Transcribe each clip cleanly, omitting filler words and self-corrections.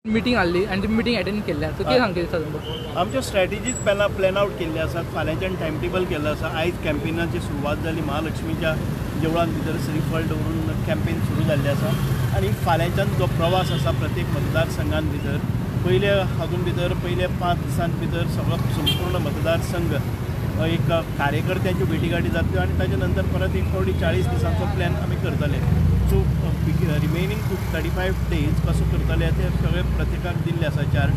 Meeting आली आणि तुम्ही मीटिंग अटेंड केल्या सो कितें सांगता दिसता तुमकां? आमच्यो स्ट्रॅटेजीज प्लॅन आउट केल्ले आसात. फाल्यांच्यान टायम टेबल केल्लो आसा. आयज कॅम्पेनाची सुरवात जाली. महालक्ष्मीच्या देवळान भितर श्रीफळ दवरून कॅम्पेन सुरू जाल्लें आसा आनी फाल्यांच्यान जो प्रवास आसा प्रत्येक मतदारसंघान भितर पयले हातून भितर पयले 5 दिसां भितर सगळो संपूर्ण मतदारसंघ एक कार्यकर्त्यांच्यो भेटीगाठी जातल्यो आनी ताचे नंतर परत एक फावटी 40 दिसांचो प्लॅन आमी करतले. सो रिमेनिंग 35 डेज कसो करतले ते सगळे प्रत्येकाक दिल्ले आसा चार्ट.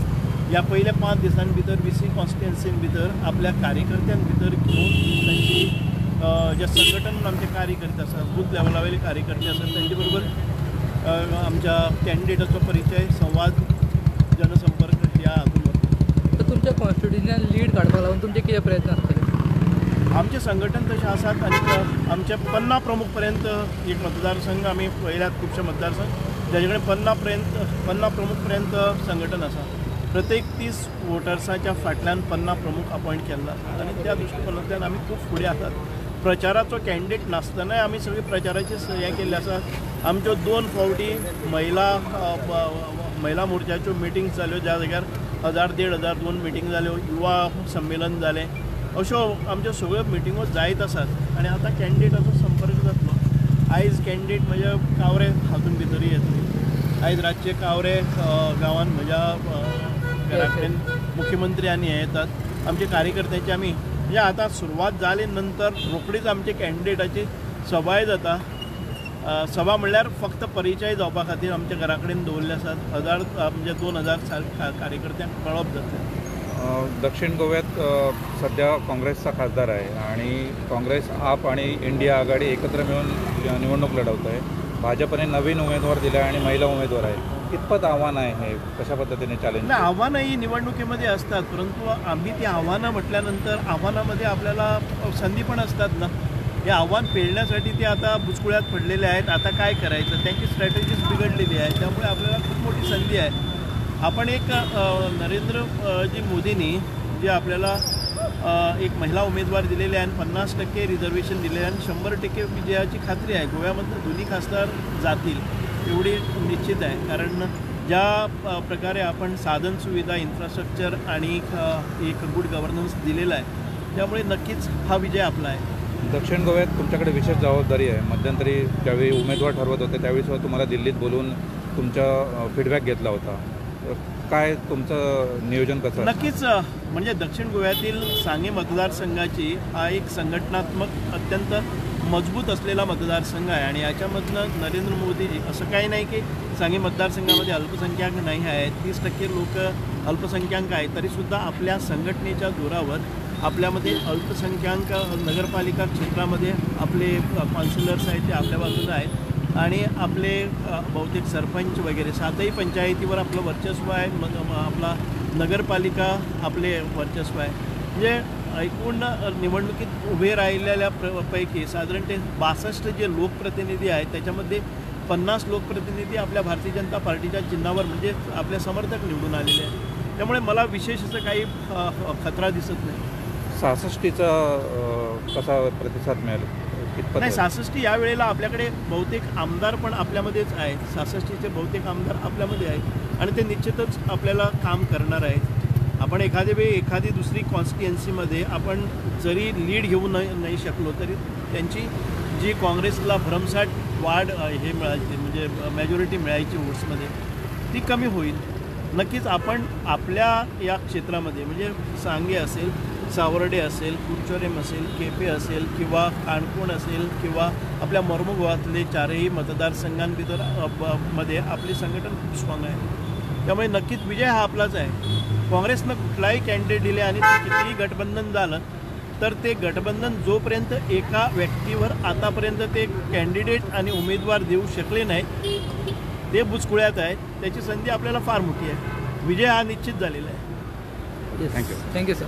ह्या पयल्या 5 दिसां भितर VC कॉन्स्टिट्युएन्सीन भितर आपल्या कार्यकर्त्यां भितर घेवन तांची जे संघटन आमचे कार्य करीत आसात बूथ लेवलावयले कार्यकर्ते आसात तांचे बरोबर आमच्या कॅन्डिडेटाचो परिचय संवाद जनसंपर्क ह्या हातूंत. तर तुमच्या कॉन्स्टिट्युएन्सीन लीड काडपाक लागून तुमचे कितें प्रयत्न आसतले? आमचे संघटन तशें आसात आनी आमचे 50 प्रमुख पर्यंत एक मतदारसंघ आमी पळयल्यात. खुबशे मतदारसंघ जाचे कडेन 50 प्रमुख पर्यंत संघटन आसा. प्रत्येक 30 वोटर्साच्या फाटल्यान 50 प्रमुख अपॉयंट केल्ला आनी त्या दृश्टीकोनांतल्यान आमी खूब फुडें आसात. प्रचाराचो कॅन्डिडेट नासतनाय आमी सगळी प्रचाराची हें केल्ले आसात. आमच्यो 2 फावटी महिला मोर्चाच्यो मिटींग्स जाल्यो ज्या जाग्यार 1000-1500 2 मिटींग जाल्यो. युवा संमेलन जालें. अश्यो आमच्यो सगळ्यो मिटिंगो जायत आसात आनी आतां कॅन्डिडेटाचो संपर्क जातलो. आयज कॅन्डिडेट म्हज्या कावरे हातून भितर येतली. आयज रातचे कावरे गांवांत म्हज्या घरा कडेन मुख्यमंत्री आनी हे येतात. आमचे कार्यकर्त्याची आमी म्हणजे आतां सुरवात जाले नंतर रोखडीच आमचे कॅन्डिडेटाची सभाय जाता. सभा म्हणल्यार फक्त परिचय जावपा खातीर आमच्या घरा कडेन दवरले आसात. 2000 कार्यकर्त्यांक मेळप जातलें. दक्षिण गोव्यात सध्या काँग्रेसचा खासदार आहे आणि काँग्रेस आप आणि इंडिया आघाडी एकत्र मिळून निवडणूक लढवत आहे. भाजपने नवीन उमेदवार दिला आहे आणि महिला उमेदवार आहे. कितपत आव्हान आहे हे? कशा पद्धतीने चॅलेंज? आव्हानं ही निवडणुकीमध्ये असतात, परंतु आम्ही ती आव्हानं म्हटल्यानंतर आव्हानामध्ये आपल्याला संधी पण असतात ना. हे आव्हान पेलण्यासाठी ते आता बुचकुळ्यात पडलेले आहेत. आता काय करायचं त्यांची स्ट्रॅटेजीज बिघडलेली आहे. त्यामुळे आपल्याला खूप मोठी संधी आहे. आपण एक नरेंद्रजी मोदींनी जे आपल्याला एक महिला उमेदवार दिलेले आहे आणि 50% रिझर्वेशन दिलेले आहे आणि 100% विजयाची खात्री आहे. गोव्यामध्ये दोन्ही खासदार जातील एवढी निश्चित आहे. कारण ज्या प्रकारे आपण साधन सुविधा इन्फ्रास्ट्रक्चर आणि एक गुड गव्हर्नन्स दिलेला आहे त्यामुळे नक्कीच हा विजय आपला आहे. दक्षिण गोव्यात तुमच्याकडे विशेष जबाबदारी आहे. मध्यंतरी ज्यावेळी उमेदवार ठरवत होते त्यावेळी सुद्धा तुम्हाला दिल्लीत बोलवून तुमचा फीडबॅक घेतला होता. काय तुमचं नियोजन कसं? नक्कीच म्हणजे दक्षिण गोव्यातील सांगे मतदारसंघाची हा एक संघटनात्मक अत्यंत मजबूत असलेला मतदारसंघ आहे आणि याच्यामधनं नरेंद्र मोदीजी असं काही नाही की सांगे मतदारसंघामध्ये अल्पसंख्याक नाही आहेत. 30% लोक अल्पसंख्याक आहेत तरीसुद्धा आपल्या संघटनेच्या जोरावर आपल्यामध्ये अल्पसंख्याक नगरपालिका क्षेत्रामध्ये आपले काउन्सिलर्स आहेत ते आपल्या बाजूला आहेत आणि आपले बहुतेक सरपंच वगैरे 7ही पंचायतीवर आपलं वर्चस्व आहे. आपला नगरपालिका आपले वर्चस्व आहे. म्हणजे एकूण निवडणुकीत उभे राहिलेल्या पैकी साधारणतः 62 जे लोकप्रतिनिधी आहेत त्याच्यामध्ये 50 लोकप्रतिनिधी आपल्या भारतीय जनता पार्टीच्या चिन्हावर म्हणजे आपले समर्थक निवडून आलेले आहेत. त्यामुळे मला विशेष असं काही खतरा दिसत नाही. 66चा कसा प्रतिसाद मिळाला? नाही 66 यावेळेला आपल्याकडे बहुतेक आमदार पण आपल्यामध्येच आहेत. 66चे बहुतेक आमदार आपल्यामध्ये आहेत आणि ते निश्चितच आपल्याला काम करणार आहेत. आपण एखादी दुसरी कॉन्स्टिट्युएन्सीमध्ये आपण जरी लीड घेऊ नाही शकलो तरी त्यांची जी काँग्रेसला भरमसाठ वाढ हे मिळायची म्हणजे मेजॉरिटी मिळायची वोट्समध्ये ती कमी होईल. नक्कीच आपण आपल्या या क्षेत्रामध्ये म्हणजे सांगे असेल, सावर्डे असेल, कुडचोरेम असेल, केपे असेल किंवा काणकोण असेल किंवा आपल्या मर्मगोवातले 4ही मतदारसंघांभितर मध्ये आपले संघटन खूप स्ट्रॉंग आहे. त्यामुळे नक्कीच विजय हा आपलाच आहे. काँग्रेसनं कुठलाही कॅन्डिडेट दिले आणि कितीही गठबंधन झालं तर ते गठबंधन जोपर्यंत एका व्यक्तीवर आतापर्यंत ते कॅन्डिडेट आणि उमेदवार देऊ शकले नाही ते बुचकुळ्यात आहेत. त्याची संधी आपल्याला फार मोठी आहे. विजय हा निश्चित झालेला आहे. थँक्यू. Thank you sir.